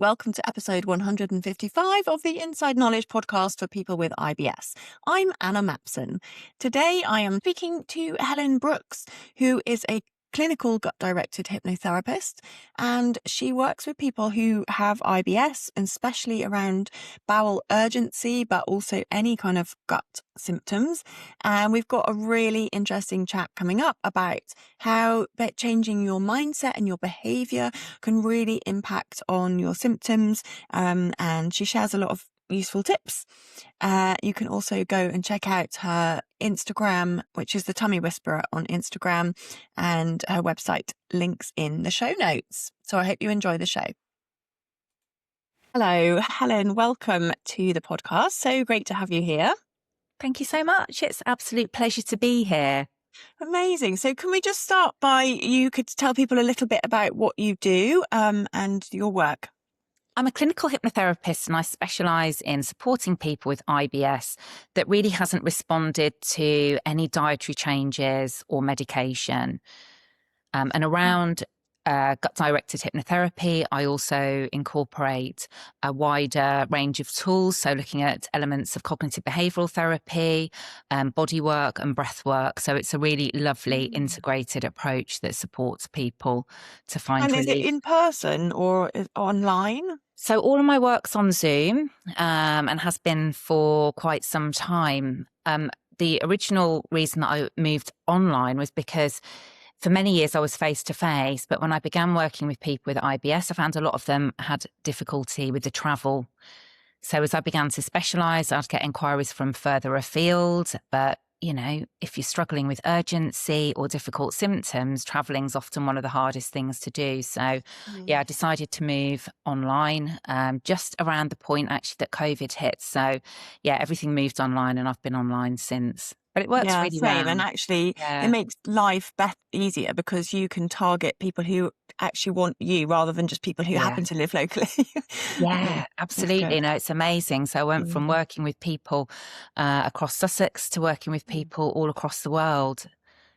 Welcome to episode 155 of the Inside Knowledge podcast for people with IBS. I'm Anna Mapson. Today I am speaking to Helen Brooks, who is a clinical gut-directed hypnotherapist, and she works with people who have IBS, and especially around bowel urgency, but also any kind of gut symptoms. And we've got a really interesting chat coming up about how changing your mindset and your behavior can really impact on your symptoms. And she shares a lot of useful tips. You can also go and check out her Instagram, which is the Tummy Whisperer on Instagram, and her website links in the show notes. So I hope you enjoy the show. Hello, Helen. Welcome to the podcast. So great to have you here. Thank you so much. It's an absolute pleasure to be here. Amazing. So can we just start by, you could tell people a little bit about what you do and your work? I'm a clinical hypnotherapist and I specialise in supporting people with IBS that really hasn't responded to any dietary changes or medication. And around gut-directed hypnotherapy, I also incorporate a wider range of tools. So looking at elements of cognitive behavioural therapy, body work and breath work. So it's a really lovely integrated approach that supports people to find relief. And is it in person or online? So all of my work's on Zoom and has been for quite some time. The original reason that I moved online was because for many years I was face-to-face, but when I began working with people with IBS, I found a lot of them had difficulty with the travel. So as I began to specialise, I'd get inquiries from further afield. But, you know, if you're struggling with urgency or difficult symptoms, travelling's often one of the hardest things to do. So, I decided to move online just around the point actually that COVID hit. So, everything moved online and I've been online since. But it works really well. And actually it makes life easier because you can target people who actually want you rather than just people who happen to live locally. Absolutely. No, it's amazing. So I went from working with people across Sussex to working with people all across the world.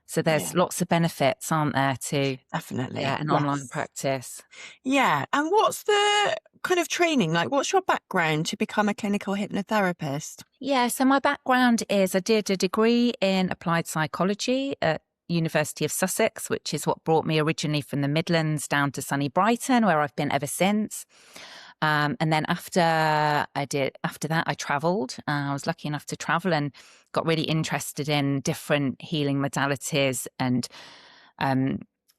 So there's lots of benefits, aren't there, to definitely an online practice. Yeah. And what's the kind of training like? What's your background to become a clinical hypnotherapist? Yeah, so my background is I did a degree in applied psychology at University of Sussex, which is what brought me originally from the Midlands down to sunny Brighton, where I've been ever since. And then after that, I travelled. I was lucky enough to travel and got really interested in different healing modalities and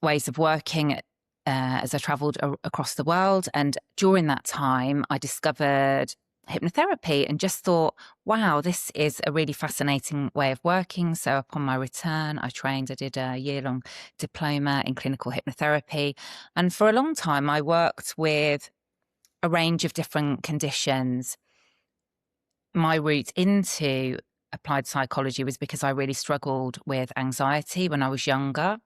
ways of working as I travelled across the world. And during that time, I discovered hypnotherapy and just thought, wow, this is a really fascinating way of working. So upon my return, I did a year-long diploma in clinical hypnotherapy. And for a long time, I worked with a range of different conditions. My route into applied psychology was because I really struggled with anxiety when I was younger.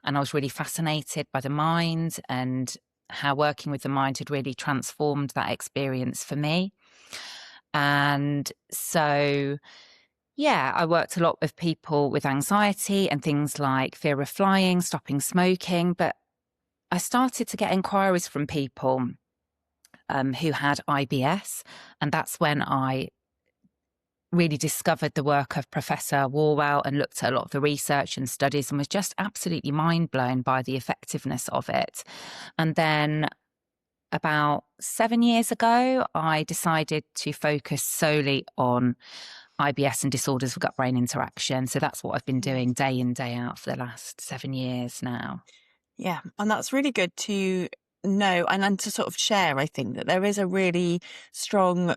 And I was really fascinated by the mind and how working with the mind had really transformed that experience for me. And so, I worked a lot with people with anxiety and things like fear of flying, stopping smoking. But I started to get inquiries from people who had IBS. And that's when I really discovered the work of Professor Warwell and looked at a lot of the research and studies and was just absolutely mind blown by the effectiveness of it. And then about 7 years ago, I decided to focus solely on IBS and disorders of gut-brain interaction. So that's what I've been doing day in, day out for the last 7 years now. Yeah, and that's really good to know and to sort of share, I think, that there is a really strong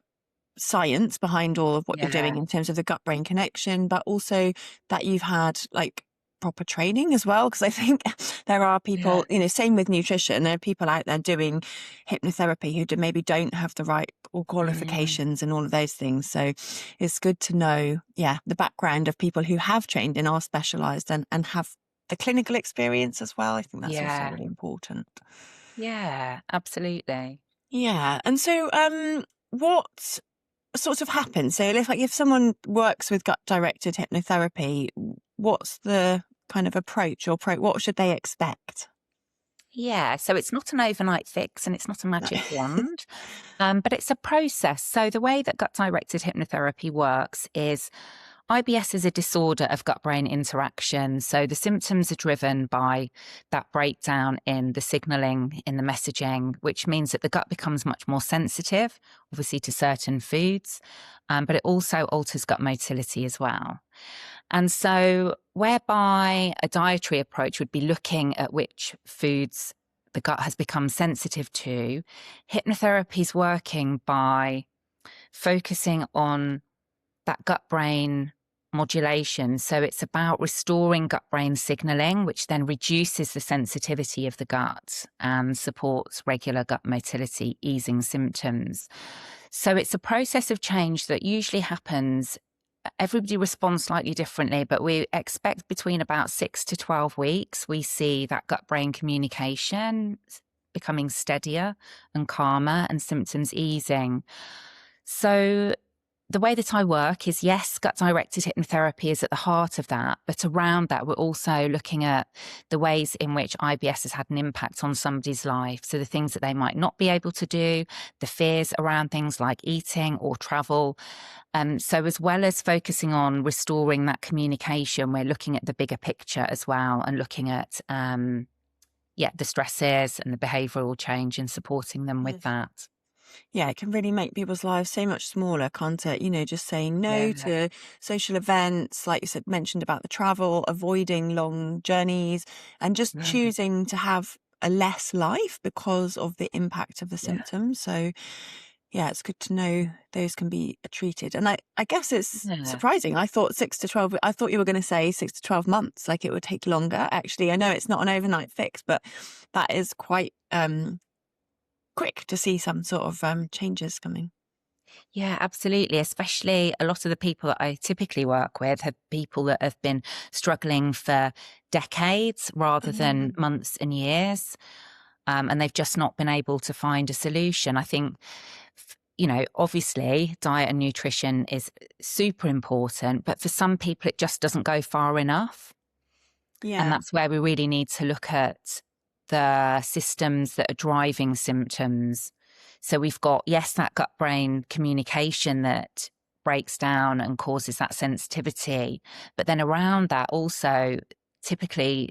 science behind all of what you're doing in terms of the gut-brain connection, but also that you've had like proper training as well, because I think there are people, same with nutrition, there are people out there doing hypnotherapy who maybe don't have the right or qualifications and all of those things. So it's good to know, the background of people who have trained and are specialised and have the clinical experience as well. I think that's also really important. Yeah, absolutely. Yeah. And so what sort of happens? So if someone works with gut-directed hypnotherapy, what's the kind of approach or what should they expect? Yeah, so it's not an overnight fix and it's not a magic wand, but it's a process. So the way that gut-directed hypnotherapy works is IBS is a disorder of gut-brain interaction. So the symptoms are driven by that breakdown in the signaling, in the messaging, which means that the gut becomes much more sensitive, obviously, to certain foods, but it also alters gut motility as well. And so whereby a dietary approach would be looking at which foods the gut has become sensitive to, hypnotherapy is working by focusing on that gut-brain modulation. So it's about restoring gut-brain signaling, which then reduces the sensitivity of the gut and supports regular gut motility, easing symptoms. So it's a process of change that usually happens. Everybody responds slightly differently, but we expect between about 6 to 12 weeks, we see that gut-brain communication becoming steadier and calmer and symptoms easing. So the way that I work is, yes, gut-directed hypnotherapy is at the heart of that, but around that, we're also looking at the ways in which IBS has had an impact on somebody's life. So the things that they might not be able to do, the fears around things like eating or travel. So as well as focusing on restoring that communication, we're looking at the bigger picture as well and looking at, the stresses and the behavioural change and supporting them with that. Yeah, it can really make people's lives so much smaller, can't it? Just saying no Yeah. to social events, like you said, mentioned about the travel, avoiding long journeys, and just choosing to have a less life because of the impact of the symptoms. So, yeah, it's good to know those can be treated. And I guess it's surprising. I thought 6 to 12, I thought you were going to say 6 to 12 months, like it would take longer. Actually, I know it's not an overnight fix, but that is quite quick to see some sort of changes coming. Yeah, absolutely. Especially a lot of the people that I typically work with have people that have been struggling for decades rather than months and years. And they've just not been able to find a solution. I think, obviously diet and nutrition is super important, but for some people it just doesn't go far enough. Yeah. And that's where we really need to look at the systems that are driving symptoms. So we've got, yes, that gut-brain communication that breaks down and causes that sensitivity. But then around that also, typically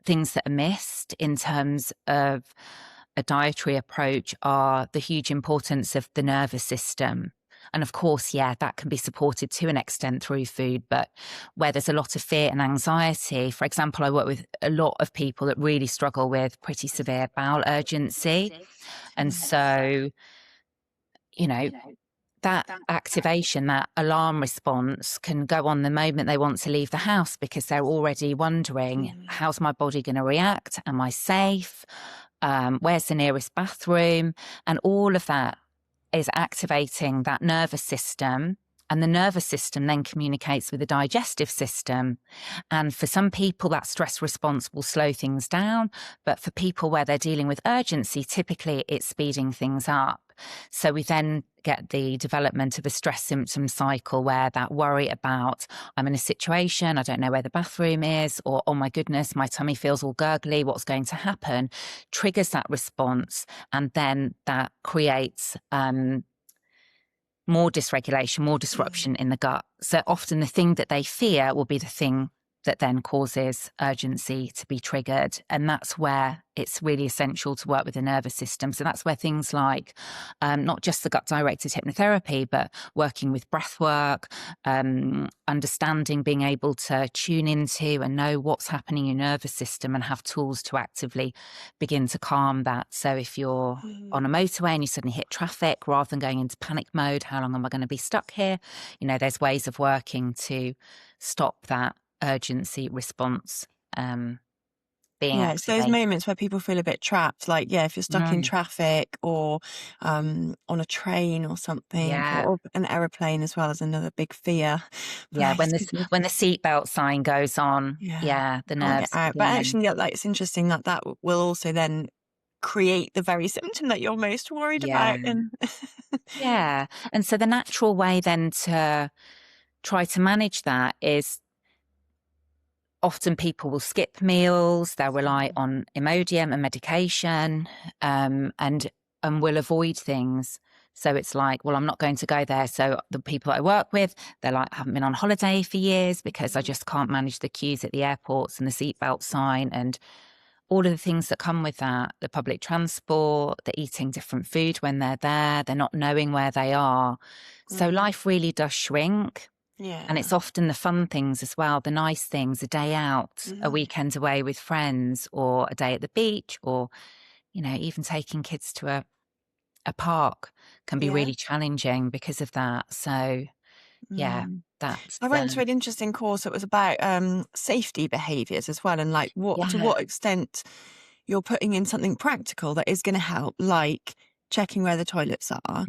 things that are missed in terms of a dietary approach are the huge importance of the nervous system. And of course, that can be supported to an extent through food, but where there's a lot of fear and anxiety, for example, I work with a lot of people that really struggle with pretty severe bowel urgency. And so, that activation, that alarm response can go on the moment they want to leave the house because they're already wondering, how's my body going to react? Am I safe? Where's the nearest bathroom? And all of that is activating that nervous system. And the nervous system then communicates with the digestive system. And for some people, that stress response will slow things down. But for people where they're dealing with urgency, typically it's speeding things up. So we then get the development of a stress symptom cycle where that worry about, I'm in a situation, I don't know where the bathroom is, or, oh my goodness, my tummy feels all gurgly, what's going to happen, triggers that response. And then that creates more dysregulation, more disruption in the gut. So often the thing that they fear will be the thing that then causes urgency to be triggered. And that's where it's really essential to work with the nervous system. So that's where things like not just the gut-directed hypnotherapy, but working with breath work, understanding, being able to tune into and know what's happening in your nervous system and have tools to actively begin to calm that. So if you're on a motorway and you suddenly hit traffic, rather than going into panic mode, how long am I going to be stuck here? There's ways of working to stop that urgency response being it's those activated. moments where people feel a bit trapped, like if you're stuck in traffic or on a train or something, or an aeroplane as well as another big fear. When the seatbelt sign goes on, the nerves get out. But actually, it's interesting that will also then create the very symptom that you're most worried about. And and so the natural way then to try to manage that is often people will skip meals, they'll rely on Imodium and medication, and will avoid things. So it's like, well, I'm not going to go there. So the people I work with, they're like, haven't been on holiday for years because I just can't manage the queues at the airports and the seatbelt sign and all of the things that come with that, the public transport, the eating different food when they're there, they're not knowing where they are. So life really does shrink. Yeah. And it's often the fun things as well, the nice things, a day out, a weekend away with friends, or a day at the beach, or, you know, even taking kids to a park can be really challenging because of that. So, yeah, that's... I went to an interesting course that was about safety behaviours as well, and like to what extent you're putting in something practical that is going to help, like checking where the toilets are,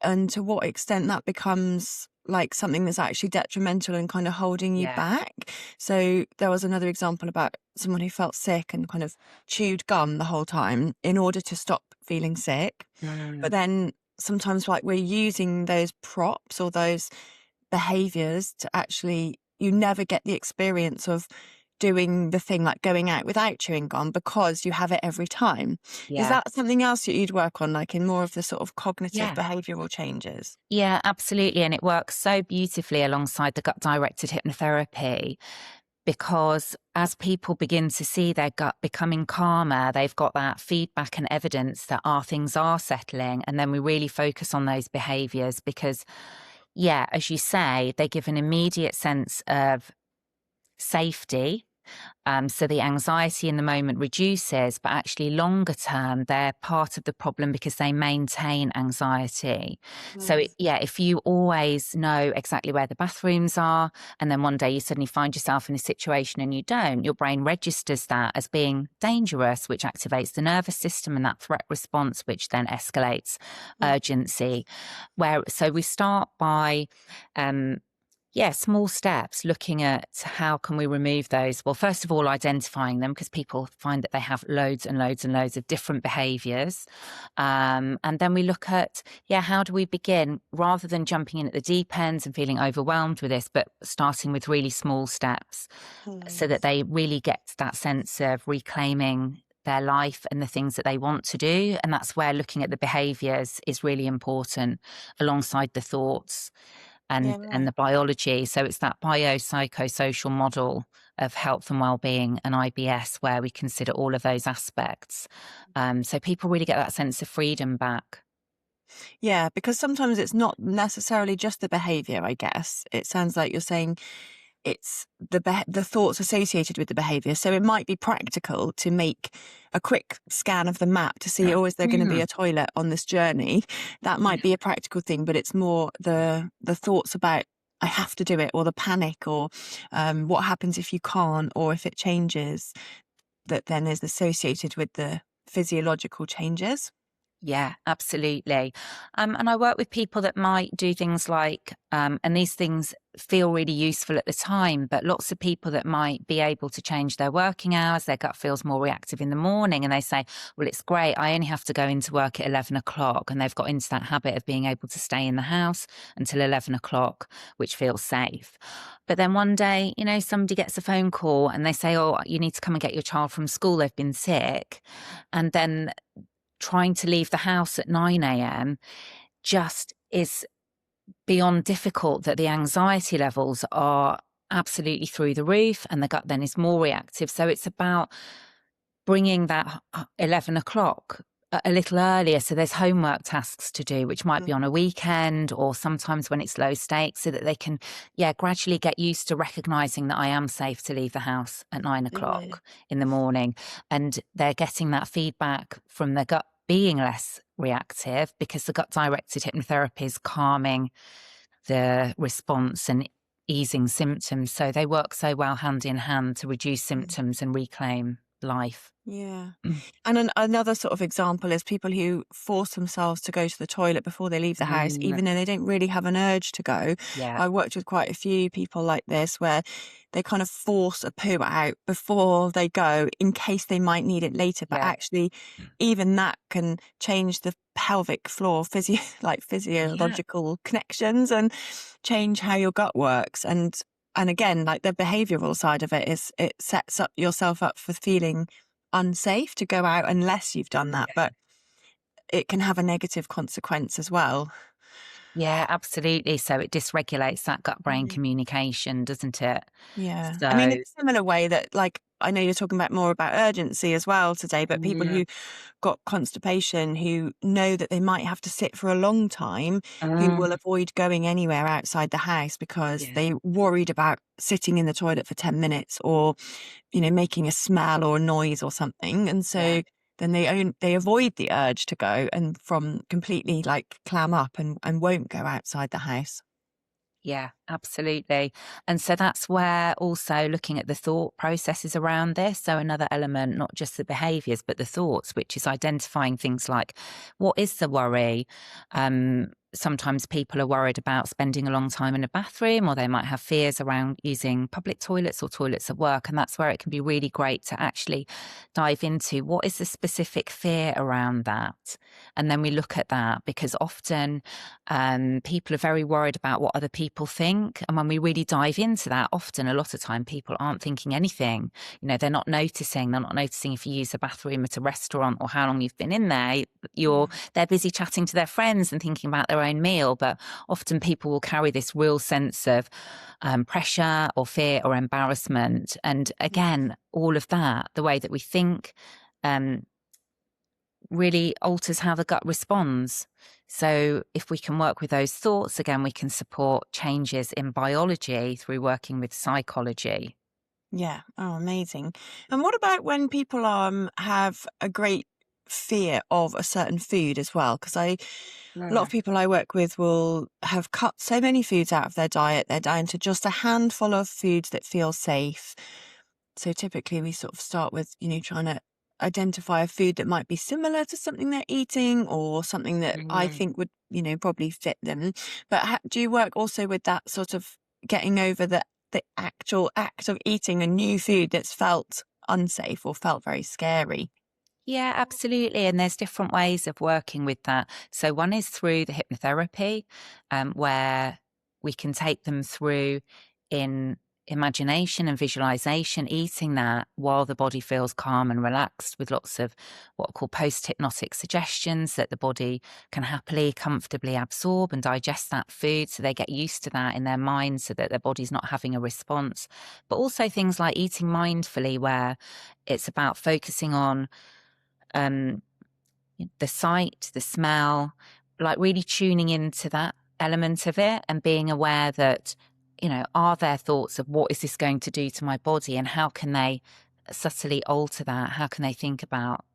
and to what extent that becomes like something that's actually detrimental and kind of holding you back. So there was another example about someone who felt sick and kind of chewed gum the whole time in order to stop feeling sick. But then sometimes like we're using those props or those behaviors to actually, you never get the experience of doing the thing like going out without chewing gum because you have it every time. Is that something else that you'd work on, like in more of the sort of cognitive behavioral changes? Yeah, absolutely. And it works so beautifully alongside the gut-directed hypnotherapy, because as people begin to see their gut becoming calmer, they've got that feedback and evidence that things are settling. And then we really focus on those behaviors because, yeah, as you say, they give an immediate sense of safety. So the anxiety in the moment reduces, but actually longer term, they're part of the problem because they maintain anxiety. So if you always know exactly where the bathrooms are, and then one day you suddenly find yourself in a situation and you don't, your brain registers that as being dangerous, which activates the nervous system and that threat response, which then escalates urgency. So we start by small steps, looking at how can we remove those. Well, first of all, identifying them, because people find that they have loads and loads and loads of different behaviours. And then we look at, how do we begin, rather than jumping in at the deep ends and feeling overwhelmed with this, but starting with really small steps so that they really get that sense of reclaiming their life and the things that they want to do. And that's where looking at the behaviours is really important alongside the thoughts and the biology. So it's that biopsychosocial model of health and well-being and IBS where we consider all of those aspects. So people really get that sense of freedom back. Yeah, because sometimes it's not necessarily just the behaviour, I guess. It sounds like you're saying it's the thoughts associated with the behaviour. So it might be practical to make a quick scan of the map to see, is there going to be a toilet on this journey? That might be a practical thing, but it's more the thoughts about I have to do it, or the panic, or what happens if you can't, or if it changes, that then is associated with the physiological changes. Yeah, absolutely. And I work with people that might do things like, and these things feel really useful at the time, but lots of people that might be able to change their working hours, their gut feels more reactive in the morning, and they say, well, it's great, I only have to go into work at 11 o'clock. And they've got into that habit of being able to stay in the house until 11 o'clock, which feels safe. But then one day, somebody gets a phone call and they say, oh, you need to come and get your child from school, they've been sick. And then trying to leave the house at 9 a.m. just is beyond difficult, that the anxiety levels are absolutely through the roof and the gut then is more reactive. So it's about bringing that 11 o'clock a little earlier. So there's homework tasks to do, which might be on a weekend or sometimes when it's low stakes, so that they can, gradually get used to recognizing that I am safe to leave the house at 9 o'clock in the morning. And they're getting that feedback from their gut being less reactive, because the gut-directed hypnotherapy is calming the response and easing symptoms. So they work so well hand in hand to reduce symptoms and reclaim life. Yeah. And another sort of example is people who force themselves to go to the toilet before they leave the house, even though they don't really have an urge to go. I worked with quite a few people like this, where they kind of force a poo out before they go in case they might need it later. But actually, even that can change the pelvic floor physiological connections and change how your gut works. And and again, like the behavioral side of it is it sets up yourself up for feeling unsafe to go out unless you've done that. But it can have a negative consequence as well. Yeah, absolutely. So it dysregulates that gut-brain Mhm. communication, doesn't it? Yeah. I mean, So in a similar way that, like, I know you're talking about more about urgency as well today, but people mm, who got constipation who know that they might have to sit for a long time, who mm, will avoid going anywhere outside the house because yeah, they worried about sitting in the toilet for 10 minutes or, making a smell or a noise or something. And yeah. so then they avoid the urge to go and from completely like clam up and won't go outside the house. Yeah, absolutely. And so that's where also looking at the thought processes around this. So another element, not just the behaviors, but the thoughts, which is identifying things like what is the worry? Sometimes people are worried about spending a long time in a bathroom, or they might have fears around using public toilets or toilets at work. And that's where it can be really great to actually dive into what is the specific fear around that. And then we look at that because often people are very worried about what other people think. And when we really dive into that, often a lot of time people aren't thinking anything. They're not noticing. They're not noticing if you use a bathroom at a restaurant or how long you've been in there. They're busy chatting to their friends and thinking about their own meal. But often people will carry this real sense of pressure or fear or embarrassment. And again, all of that, the way that we think, um, really alters how the gut responds. So, if we can work with those thoughts, again, we can support changes in biology through working with psychology. Yeah. Oh, amazing. And what about when people have a great fear of a certain food as well? Because a lot of Yeah. people I work with will have cut so many foods out of their diet. They're down to just a handful of foods that feel safe. So typically we sort of start with, trying to identify a food that might be similar to something they're eating or something that I Mm. think would, probably fit them. But do you work also with that sort of getting over the actual act of eating a new food that's felt unsafe or felt very scary? Yeah, absolutely. And there's different ways of working with that. So, one is through the hypnotherapy, where we can take them through in imagination and visualization, eating that while the body feels calm and relaxed, with lots of what are called post hypnotic suggestions that the body can happily, comfortably absorb and digest that food. So, they get used to that in their mind so that their body's not having a response. But also things like eating mindfully, where it's about focusing on um, the sight, the smell, like really tuning into that element of it and being aware that, are there thoughts of what is this going to do to my body and how can they subtly alter that? How can they think about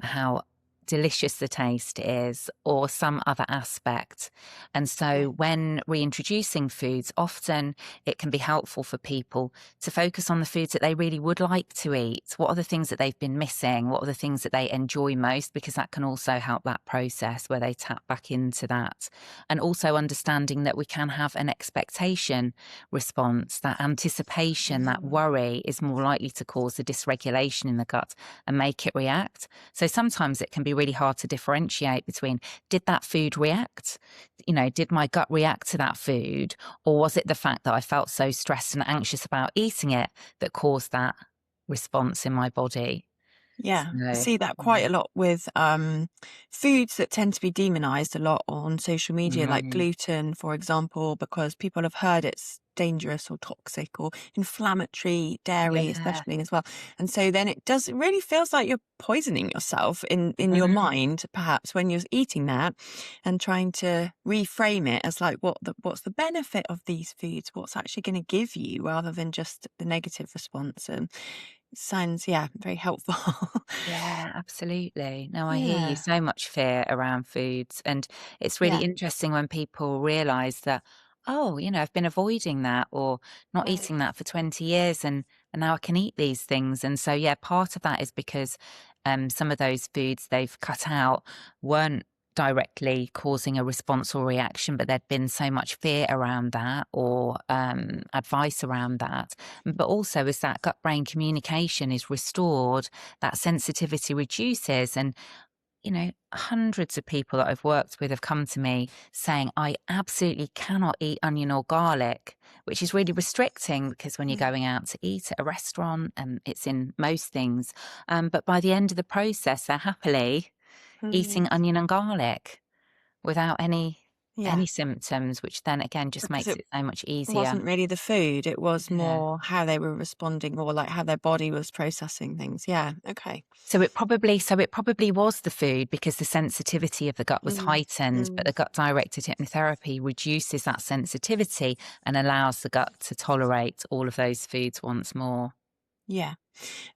how delicious the taste is or some other aspect. And Yeah. so when reintroducing foods, often it can be helpful for people to focus on the foods that they really would like to eat. What are the things that they've been missing? What are the things that they enjoy most? Because that can also help that process where they tap back into that. And also understanding that we can have an expectation response, that anticipation, that Mhm. worry is more likely to cause a dysregulation in the gut and make it react. So sometimes it can be really hard to differentiate between, did that food react? Did my gut react to that food? Or was it the fact that I felt so stressed and anxious about eating it that caused that response in my body? Yeah, I So, see that quite yeah. a lot with foods that tend to be demonized a lot on social media, like Mm, gluten, for example, because people have heard it's dangerous or toxic or inflammatory, dairy yeah. especially as well. And so then it really feels like you're poisoning yourself in your Mm, mind, perhaps when you're eating that, and trying to reframe it as like what's the benefit of these foods? What's actually going to give you rather than just the negative response. And sounds, yeah, very helpful. yeah, absolutely. No, I hear you. Yeah. So much fear around foods. And it's really Yeah. interesting when people realize that, oh, I've been avoiding that or not Mm. eating that for 20 years and now I can eat these things. And so, yeah, part of that is because some of those foods they've cut out weren't directly causing a response or reaction, but there'd been so much fear around that or advice around that. But also, as that gut brain communication is restored, that sensitivity reduces. And hundreds of people that I've worked with have come to me saying, I absolutely cannot eat onion or garlic, which is really restricting because when you're going out to eat at a restaurant, it's in most things. But by the end of the process, they're happily eating onion and garlic without any Yeah, symptoms, which then again just because makes it it so much easier. wasn't really the food, it was Yeah. more how they were responding or like how their body was processing things. Yeah, okay. So it probably was the food because the sensitivity of the gut was Mm, heightened, but mm, the gut-directed hypnotherapy reduces that sensitivity and allows the gut to tolerate all of those foods once more. yeah.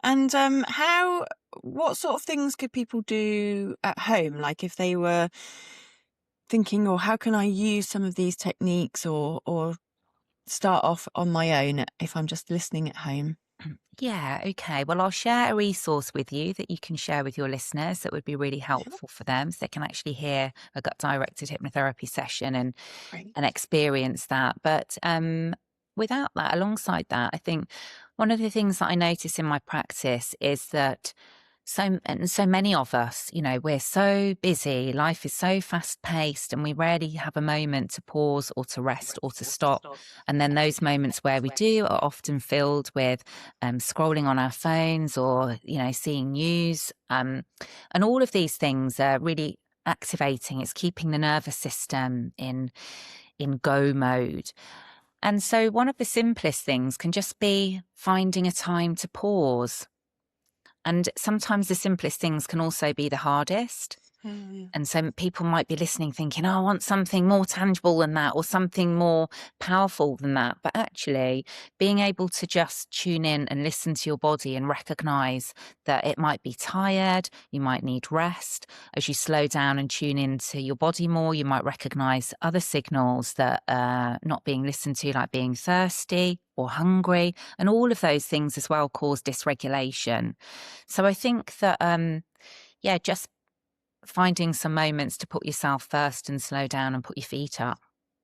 And what sort of things could people do at home? Like if they were thinking, or how can I use some of these techniques or start off on my own if I'm just listening at home? Yeah, okay. Well, I'll share a resource with you that you can share with your listeners that would be really Yeah, helpful for them so they can actually hear a gut-directed hypnotherapy session and great. experience that. But without that, alongside that, I think one of the things that I notice in my practice is that so many of us, we're so busy, life is so fast paced, and we rarely have a moment to pause or to rest or to stop. And then those moments where we do are often filled with scrolling on our phones or, seeing news. And all of these things are really activating. It's keeping the nervous system in go mode. And so one of the simplest things can just be finding a time to pause. And sometimes the simplest things can also be the hardest. Yeah. And so people might be listening thinking, oh, I want something more tangible than that or something more powerful than that. But actually, being able to just tune in and listen to your body and recognize that it might be tired, you might need rest. As you slow down and tune into your body more, you might recognize other signals that are not being listened to, like being thirsty or hungry. And all of those things as well cause dysregulation. So I think that, just finding some moments to put yourself first and slow down and put your feet up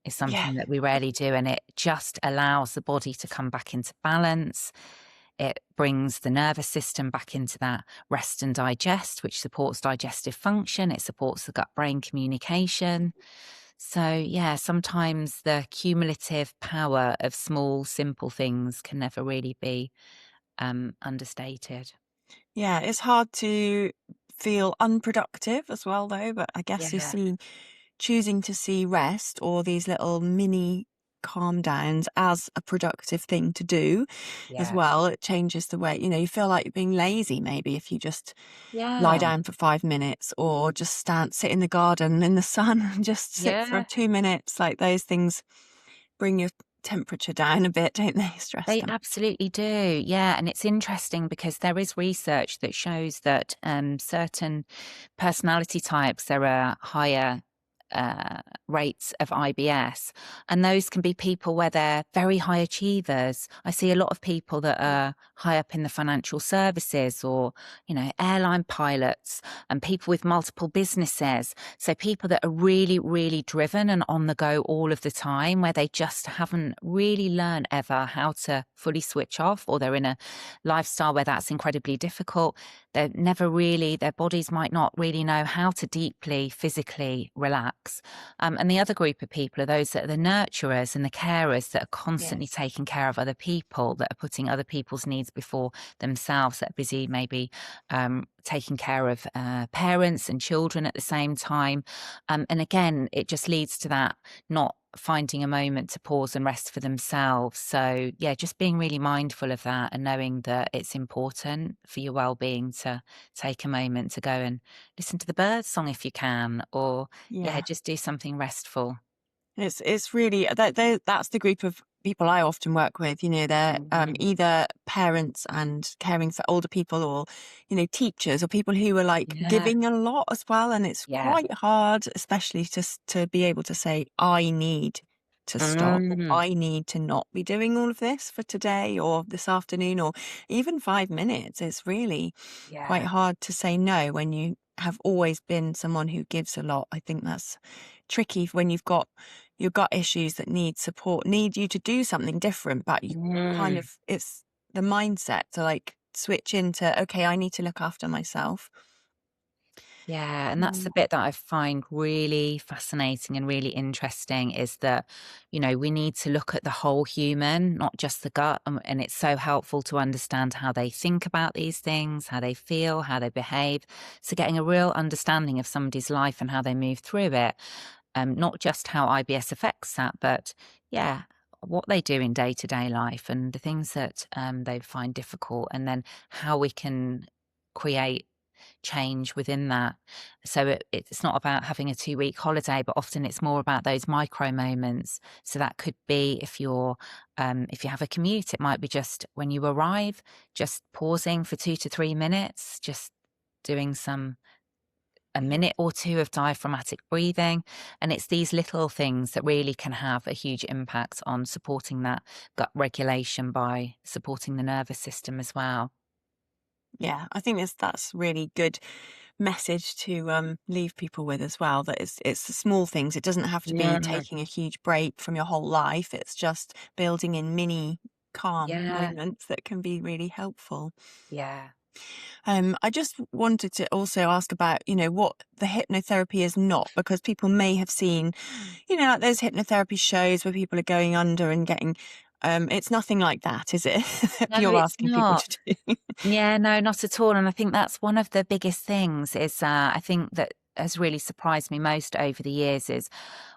is Yeah. something that we rarely do. And it just allows the body to come back into balance. It brings the nervous system back into that rest and digest, which supports digestive function. It supports the gut brain communication. So, yeah, sometimes the cumulative power of small, simple things can never really be understated. Yeah, it's hard to feel unproductive as well, though. But I guess you Yeah. see, choosing to see rest or these little mini calm downs as a productive thing to do as Yeah. well. It changes the way, you feel like you're being lazy maybe if you just lie Yeah. down for 5 minutes or just sit in the garden in the sun and just sit for Yeah. 2 minutes. Like those things bring your temperature down a bit, don't they? Stress They them. absolutely do. Yeah. And it's interesting because there is research that shows that certain personality types, there are higher rates of IBS. And those can be people where they're very high achievers. I see a lot of people that are high up in the financial services or, airline pilots and people with multiple businesses. So people that are really, really driven and on the go all of the time, where they just haven't really learned ever how to fully switch off, or they're in a lifestyle where that's incredibly difficult. Their bodies might not really know how to deeply physically relax. And the other group of people are those that are the nurturers and the carers that are constantly Yes. taking care of other people, that are putting other people's needs before themselves, that are busy maybe taking care of parents and children at the same time. And again, it just leads to that not finding a moment to pause and rest for themselves. So yeah, just being really mindful of that and knowing that it's important for your well-being to take a moment to go and listen to the bird song if you can, or yeah, Yeah. just do something restful. It's really that's the group of people I often work with. They're Mhm. either parents and caring for older people, or teachers, or people who are like Yeah, giving a lot as well. And it's yeah. quite hard, especially to be able to say, I need to stop. Mm, I need to not be doing all of this for today or this afternoon or even 5 minutes. It's really quite yeah. hard to say no when you have always been someone who gives a lot. I think that's tricky when you've got issues that need support, need you to do something different, but you kind Mm. of, it's the mindset to like switch into, okay, I need to look after myself. Yeah, and that's the bit that I find really fascinating and really interesting is that, we need to look at the whole human, not just the gut. And it's so helpful to understand how they think about these things, how they feel, how they behave. So getting a real understanding of somebody's life and how they move through it, not just how IBS affects that, but yeah, what they do in day-to-day life and the things that they find difficult, and then how we can create change within that. So it's not about having a 2-week holiday, but often it's more about those micro moments. So that could be if you have a commute, it might be just when you arrive, just pausing for 2 to 3 minutes, just doing a minute or two of diaphragmatic breathing. And it's these little things that really can have a huge impact on supporting that gut regulation by supporting the nervous system as well. Yeah, I think that's really good message to leave people with as well. That it's the small things. It doesn't have to be Yeah. taking a huge break from your whole life. It's just building in mini calm Yeah. moments that can be really helpful. Yeah. I just wanted to also ask about, what the hypnotherapy is not, because people may have seen, like those hypnotherapy shows where people are going under and getting, it's nothing like that, is it? No, You're it's asking people not. to do. Yeah, no, not at all. And I think that's one of the biggest things is I think that has really surprised me most over the years is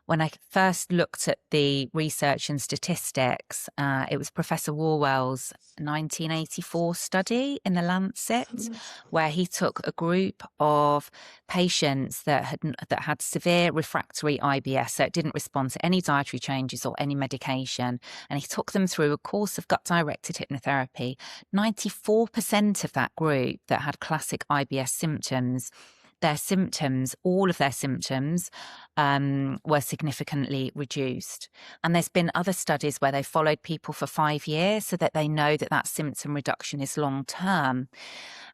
when I first looked at the research and statistics, it was Professor Warwell's 1984 study in the Lancet, where he took a group of patients that had severe refractory IBS, so it didn't respond to any dietary changes or any medication, and he took them through a course of gut-directed hypnotherapy. 94% of that group that had classic IBS symptoms, all of their symptoms, were significantly reduced. And there's been other studies where they followed people for 5 years so that they know that symptom reduction is long term.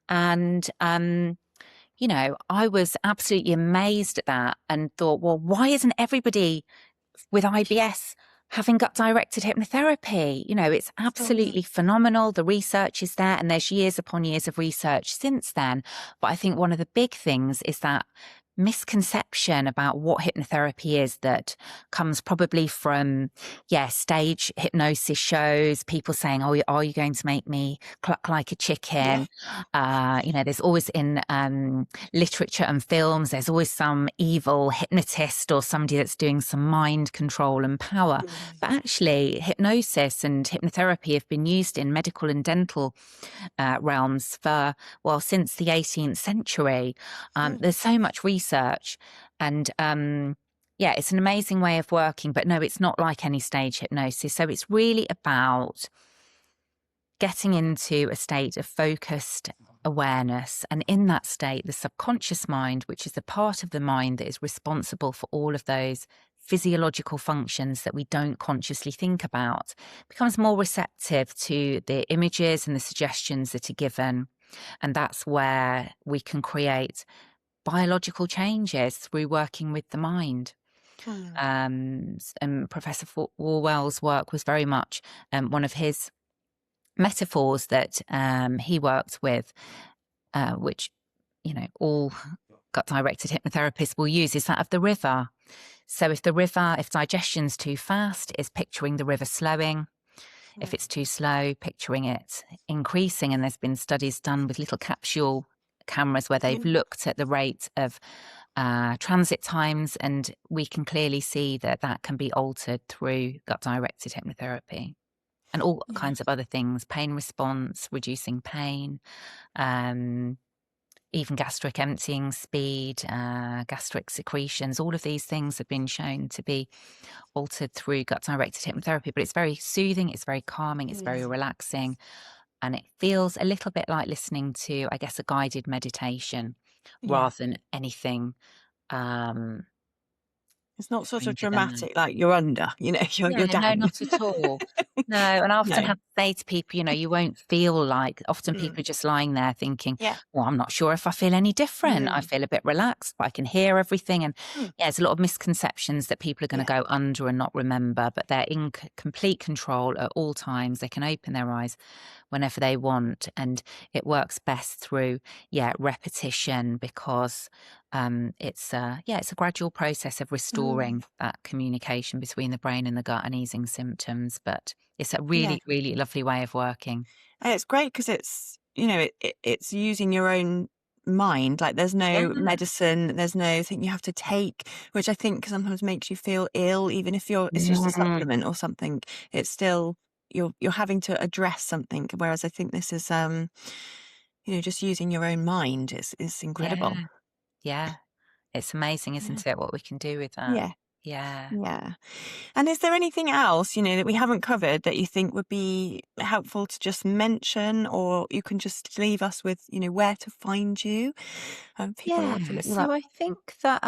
And, I was absolutely amazed at that and thought, well, why isn't everybody with IBS having gut-directed hypnotherapy? It's absolutely phenomenal. The research is there, and there's years upon years of research since then. But I think one of the big things is that misconception about what hypnotherapy is that comes probably from stage hypnosis shows, people saying, oh, are you going to make me cluck like a chicken? There's always in literature and films, there's always some evil hypnotist or somebody that's doing some mind control and power. But actually hypnosis and hypnotherapy have been used in medical and dental realms since the 18th century. There's so much research and it's an amazing way of working, but no, it's not like any stage hypnosis. So it's really about getting into a state of focused awareness. And in that state, the subconscious mind, which is the part of the mind that is responsible for all of those physiological functions that we don't consciously think about, becomes more receptive to the images and the suggestions that are given. And that's where we can create biological changes through working with the mind. And Professor Warwell's work was very much one of his metaphors that he worked with, which, all gut-directed hypnotherapists will use, is that of the river. So if digestion's too fast, is picturing the river slowing. If it's too slow, picturing it increasing. And there's been studies done with little capsule cameras where they've looked at the rate of transit times, and we can clearly see that can be altered through gut-directed hypnotherapy. And all kinds of other things, pain response, reducing pain, even gastric emptying speed, gastric secretions, all of these things have been shown to be altered through gut-directed hypnotherapy. But it's very soothing, it's very calming, it's very relaxing, and it feels a little bit like listening to, I guess, a guided meditation rather than anything It's not sort of stranger than that. dramatic, like you're under, you're No, down. not at all. No, and I often No. have to say to people, you won't feel like, often people are just lying there thinking, Yeah. well, I'm not sure if I feel any different. I feel a bit relaxed, but I can hear everything. And there's a lot of misconceptions that people are going to go under and not remember, but they're in complete control at all times. They can open their eyes whenever they want. And it works best through, repetition, because It's a gradual process of restoring that communication between the brain and the gut and easing symptoms. But it's a Yeah. really, really lovely way of working. And it's great because it's, it's using your own mind. Like there's no Yeah. medicine, there's no thing you have to take, which I think sometimes makes you feel ill, even if it's just a Mm. supplement or something. It's still you're having to address something. Whereas I think this is just using your own mind is incredible. Yeah. Yeah. It's amazing, Yeah. isn't it, what we can do with that? Yeah. Yeah. Yeah. And is there anything else, that we haven't covered that you think would be helpful to just mention, or you can just leave us with, where to find you? People Yeah. want to look you So up. I think that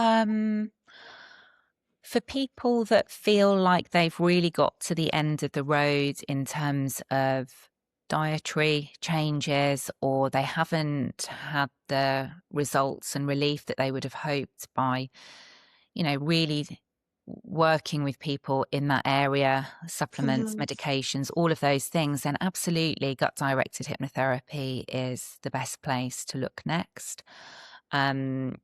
for people that feel like they've really got to the end of the road in terms of dietary changes, or they haven't had the results and relief that they would have hoped by, really working with people in that area, supplements, Mhm. medications, all of those things, then absolutely gut directed hypnotherapy is the best place to look next. Um,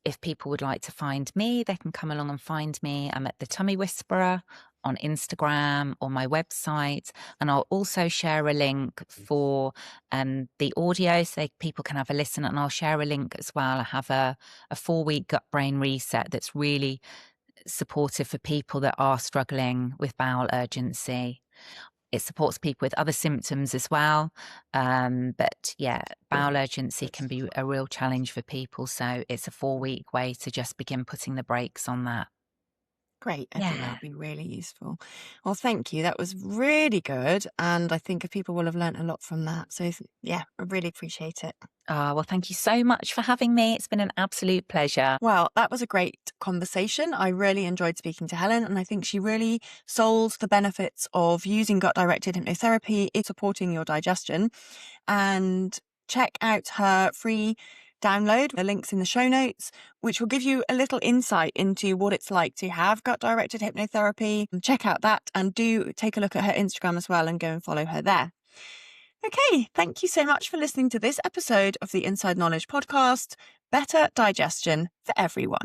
if people would like to find me, they can come along and find me. I'm at the Tummy Whisperer on Instagram or my website. And I'll also share a link for the audio so people can have a listen. And I'll share a link as well. I have a 4-week gut brain reset that's really supportive for people that are struggling with bowel urgency. It supports people with other symptoms as well. But yeah, bowel urgency can be a real challenge for people. So it's a 4-week way to just begin putting the brakes on that. Great. I think that Yeah. would be really useful. Well, thank you. That was really good. And I think people will have learnt a lot from that. So, yeah, I really appreciate it. Well, thank you so much for having me. It's been an absolute pleasure. Well, that was a great conversation. I really enjoyed speaking to Helen, and I think she really sold the benefits of using gut directed hypnotherapy in supporting your digestion. And check out her free download, the links in the show notes, which will give you a little insight into what it's like to have gut directed hypnotherapy. Check out that and do take a look at her Instagram as well and go and follow her there. Okay, thank you so much for listening to this episode of the Inside Knowledge podcast. Better digestion for everyone.